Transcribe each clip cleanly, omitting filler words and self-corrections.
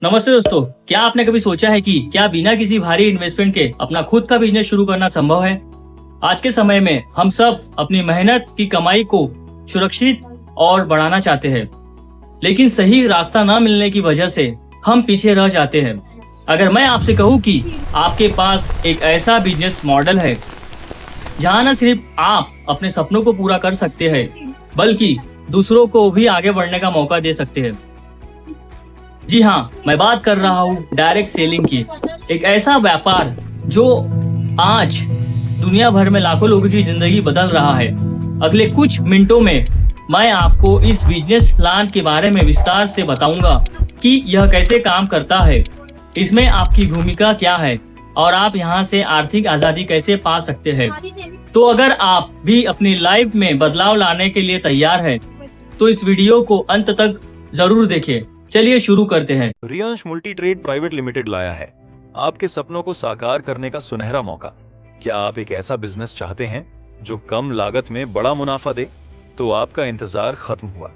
नमस्ते दोस्तों, क्या आपने कभी सोचा है कि क्या बिना किसी भारी इन्वेस्टमेंट के अपना खुद का बिजनेस शुरू करना संभव है? आज के समय में हम सब अपनी मेहनत की कमाई को सुरक्षित और बढ़ाना चाहते हैं, लेकिन सही रास्ता न मिलने की वजह से हम पीछे रह जाते हैं। अगर मैं आपसे कहूँ कि आपके पास एक ऐसा बिजनेस मॉडल है जहाँ न सिर्फ आप अपने सपनों को पूरा कर सकते हैं, बल्कि दूसरों को भी आगे बढ़ने का मौका दे सकते हैं। जी हाँ, मैं बात कर रहा हूँ डायरेक्ट सेलिंग की। एक ऐसा व्यापार जो आज दुनिया भर में लाखों लोगों की जिंदगी बदल रहा है। अगले कुछ मिनटों में मैं आपको इस बिजनेस प्लान के बारे में विस्तार से बताऊंगा कि यह कैसे काम करता है, इसमें आपकी भूमिका क्या है और आप यहाँ से आर्थिक आजादी कैसे पा सकते हैं। तो अगर आप भी अपनी लाइफ में बदलाव लाने के लिए तैयार हैं, तो इस वीडियो को अंत तक जरूर देखें। चलिए शुरू करते हैं। Riyansh multi trade private limited लाया है आपके सपनों को साकार करने का सुनहरा मौका। क्या आप एक ऐसा बिजनेस चाहते हैं जो कम लागत में बड़ा मुनाफा दे? तो आपका इंतजार खत्म हुआ।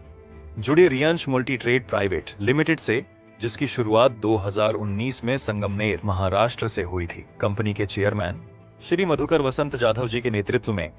जुड़े Riyansh multi trade private limited से, जिसकी शुरुआत 2019 में संगमनेर महाराष्ट्र से हुई थी। कंपनी के चेयरमैन श्री मधुकर वसंत जाधव जी के नेतृत्व में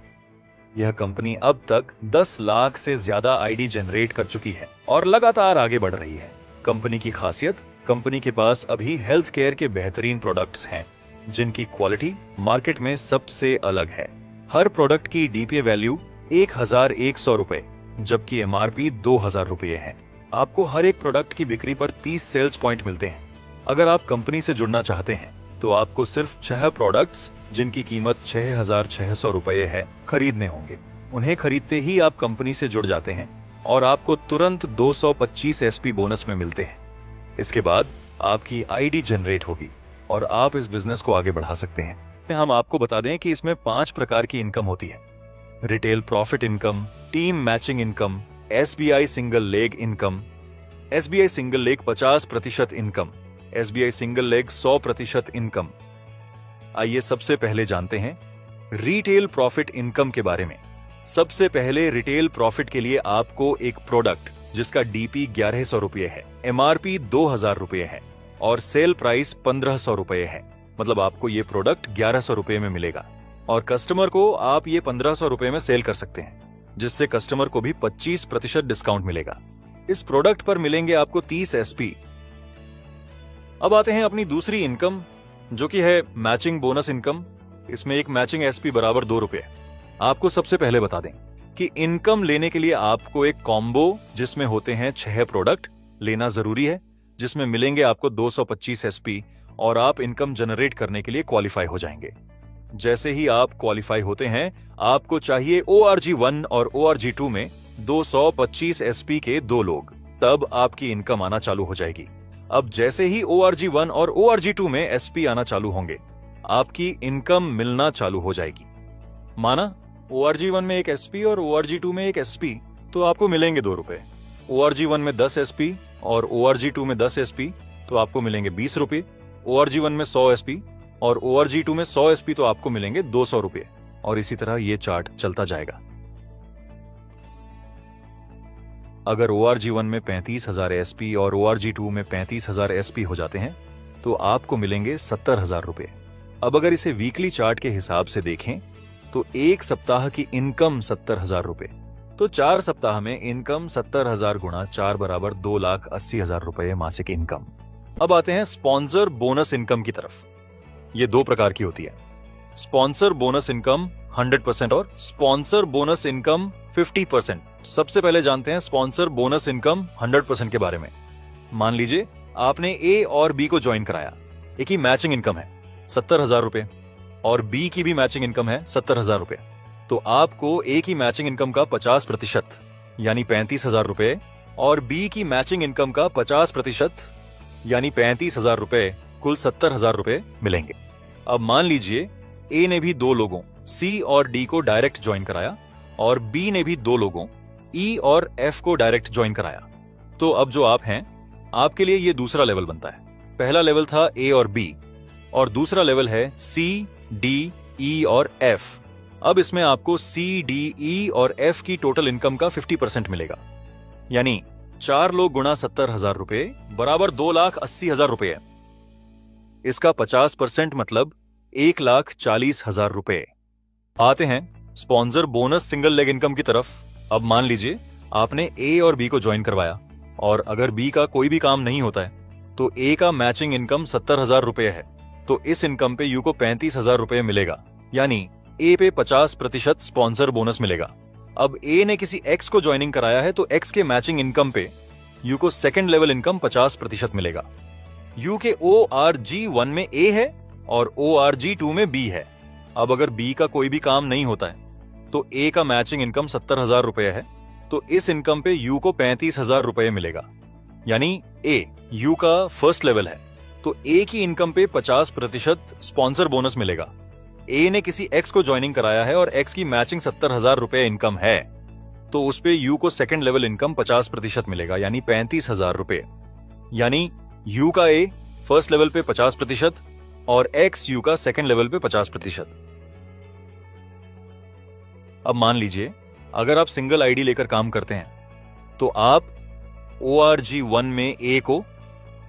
यह कंपनी अब तक 10 लाख से ज्यादा आईडी जनरेट कर चुकी है और लगातार आगे बढ़ रही है। कंपनी की खासियत, कंपनी के पास अभी हेल्थ केयर के बेहतरीन प्रोडक्ट्स हैं जिनकी क्वालिटी मार्केट में सबसे अलग है। हर प्रोडक्ट की डीपीए वैल्यू 1100 रुपए, जबकि एमआरपी 2000 रुपए है। आपको हर एक प्रोडक्ट की बिक्री पर 30 सेल्स पॉइंट मिलते हैं। अगर आप कंपनी से जुड़ना चाहते हैं तो आपको सिर्फ 6 प्रोडक्ट्स जिनकी कीमत 6600 रुपए है खरीदने होंगे। उन्हें खरीदते ही आप कंपनी से जुड़ जाते हैं और आपको तुरंत 225 एसपी बोनस में मिलते हैं। इसके बाद आपकी आईडी जनरेट होगी और आप इस बिजनेस को आगे बढ़ा सकते हैं। हम आपको बता दें कि इसमें 5 प्रकार की इनकम होती है। Retail profit income, team matching income, SBI single leg income, SBI single leg 50% income, SBI single leg 100% income. आइए सबसे पहले जानते हैं रिटेल प्रॉफिट इनकम के बारे में। सबसे पहले रिटेल प्रॉफिट के लिए आपको एक प्रोडक्ट जिसका डीपी 1100 रुपये है, एमआरपी 2000 रुपये है और सेल प्राइस 1500 रुपये है, मतलब आपको ये प्रोडक्ट 1100 रुपये में मिलेगा और कस्टमर को आप ये 1500 रुपये में सेल कर सकते हैं, जिससे कस्टमर को भी 25% डिस्काउंट मिलेगा। इस प्रोडक्ट पर मिलेंगे आपको 30 एसपी। अब आते हैं अपनी दूसरी इनकम, जो कि है मैचिंग बोनस इनकम। इसमें एक मैचिंग एसपी बराबर 2 रुपये। आपको सबसे पहले बता दें कि इनकम लेने के लिए आपको एक कॉम्बो जिसमें होते हैं 6 प्रोडक्ट लेना जरूरी है, जिसमें मिलेंगे आपको 225 एसपी और आप इनकम जनरेट करने के लिए क्वालिफाई हो जाएंगे। जैसे ही आप क्वालिफाई होते हैं, आपको चाहिए ORG1 और ORG2 में 225 एसपी के 2 लोग, तब आपकी इनकम आना चालू हो जाएगी। अब जैसे ही ORG1 और ORG2 में एसपी आना चालू होंगे, आपकी इनकम मिलना चालू हो जाएगी। माना ORG1 में एक एसपी और ORG2 में एक एसपी, तो आपको मिलेंगे 2 रुपए। ORG1 में 10 एसपी और ORG2 में 10 एसपी, तो आपको मिलेंगे 20 रुपए। ORG1 में 100 एसपी और ORG2 में 100 एसपी, तो आपको मिलेंगे 200 रुपए। और इसी तरह ये चार्ट चलता जाएगा। अगर ORG1 में 35,000 एसपी और ORG2 में 35,000 एसपी हो जाते हैं, तो आपको मिलेंगे 70,000 रुपए। अब अगर इसे वीकली चार्ट के हिसाब से देखें तो एक सप्ताह की इनकम 70,000 रुपए, तो 4 सप्ताह में इनकम 70,000 गुणा 4 बराबर 2,80,000 रुपए मासिक इनकम। अब आते हैं स्पॉन्सर बोनस इनकम की तरफ। ये 2 प्रकार की होती है, स्पॉन्सर बोनस इनकम 100% और स्पॉन्सर बोनस इनकम 50%। सबसे पहले जानते हैं स्पॉन्सर बोनस इनकम 100% के बारे में। मान लीजिए आपने ए और बी को ज्वाइन कराया। एक ही मैचिंग इनकम है 70,000 रुपए और बी की भी मैचिंग इनकम है 70,000 रुपए, तो आपको ए की मैचिंग इनकम का 50% यानी 35,000 रुपए और बी की मैचिंग इनकम का 50% यानी 35,000 रुपए, कुल 70,000 रुपए मिलेंगे। अब मान लीजिए ए ने भी 2 लोगों सी और डी को डायरेक्ट ज्वाइन कराया और बी ने भी 2 लोगों ई और एफ को डायरेक्ट ज्वाइन कराया, तो अब जो आप हैं, आपके लिए ये दूसरा लेवल बनता है। पहला लेवल था ए और बी और दूसरा लेवल है सी, डी, ई और एफ। अब इसमें आपको सी, डी, ई और एफ की टोटल इनकम का 50% मिलेगा, यानी 4 लोग गुणा 70,000 रुपए बराबर 2,80,000 रुपए है। इसका 50% मतलब 1,40,000 रुपए। आते हैं sponsor bonus single leg income की तरफ। अब मान लीजिए आपने ए और बी को ज्वाइन करवाया और अगर बी का कोई भी काम नहीं होता है तो ए का मैचिंग इनकम 70,000 रुपए है, तो इस इनकम पे यू को 35,000 रुपए मिलेगा, यानी ए पे 50% स्पॉन्सर बोनस मिलेगा। अब ए ने किसी एक्स को ज्वाइनिंग कराया है तो एक्स के मैचिंग इनकम पे यू को सेकंड लेवल इनकम 50% मिलेगा। यू के ORG1 में ए है और ORG2 में बी है। अब अगर बी का कोई भी काम नहीं होता है तो ए का मैचिंग इनकम 70,000 रुपए है, तो इस इनकम पे यू को 35,000 रुपए मिलेगा, यानी ए यू का फर्स्ट लेवल है तो ए की इनकम पे 50% स्पॉन्सर बोनस मिलेगा। ए ने किसी एक्स को ज्वाइनिंग कराया है और एक्स की मैचिंग 70,000 रुपए इनकम है, तो उस पे यू को सेकंड लेवल इनकम 50% मिलेगा, यानी 35,000 रुपए। यानी यू का ए फर्स्ट लेवल पे 50% और एक्स यू का सेकंड लेवल पे 50%। अब मान लीजिए अगर आप सिंगल आईडी लेकर काम करते हैं तो आप ORG1 में ए को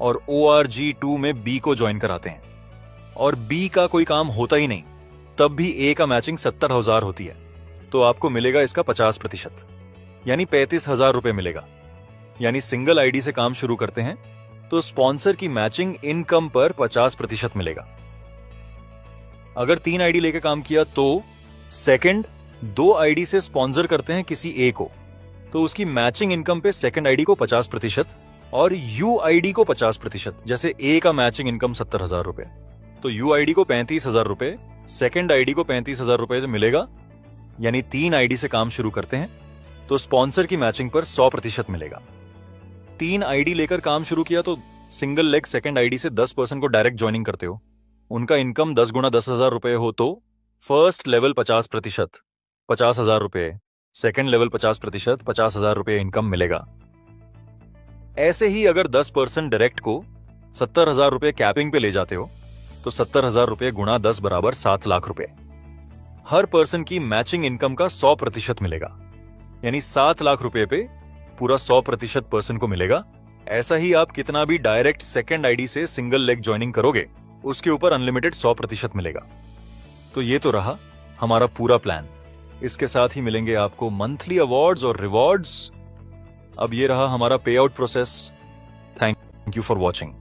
और ORG2 में बी को ज्वाइन कराते हैं और बी का कोई काम होता ही नहीं, तब भी ए का मैचिंग 70,000 होती है, तो आपको मिलेगा इसका 50%, यानी 35,000 रुपए मिलेगा। यानी सिंगल आईडी से काम शुरू करते हैं तो स्पॉन्सर की मैचिंग इनकम पर 50% मिलेगा। अगर 3 आईडी लेकर काम किया तो सेकंड 2 आईडी से स्पॉन्सर करते हैं किसी ए को, तो उसकी मैचिंग इनकम पे सेकंड आईडी को 50% और यू आईडी को 50%। जैसे ए का मैचिंग इनकम 70,000 रुपए, तो यू आईडी को 35,000 रुपए, सेकंड आईडी को 35,000 रुपए मिलेगा। यानी 3 आईडी से काम शुरू करते हैं तो स्पॉन्सर की मैचिंग पर 100% मिलेगा। 3 आईडी लेकर काम शुरू किया तो सिंगल लेग सेकंड आईडी से 10% को डायरेक्ट ज्वाइनिंग करते हो, उनका इनकम 10 गुना 10,000 रुपए हो तो फर्स्ट लेवल 50%, 50,000 रुपए, सेकंड लेवल 50%, 50,000 रुपए इनकम मिलेगा। ऐसे ही अगर 10% डायरेक्ट को 70,000 रुपए कैपिंग पे ले जाते हो तो 70,000 रुपए गुणा 10 बराबर 7 लाख रुपए। हर पर्सन की मैचिंग इनकम का 100% मिलेगा, यानी 7 लाख रुपए पे पूरा 100% पर्सन को मिलेगा। ऐसा ही आप कितना भी डायरेक्ट सेकंड आईडी से सिंगल लेग ज्वाइनिंग करोगे उसके ऊपर अनलिमिटेड 100% मिलेगा। तो ये तो रहा हमारा पूरा प्लान। इसके साथ ही मिलेंगे आपको मंथली अवार्ड्स और रिवॉर्ड्स। अब ये रहा हमारा पे out process. Thank you for watching.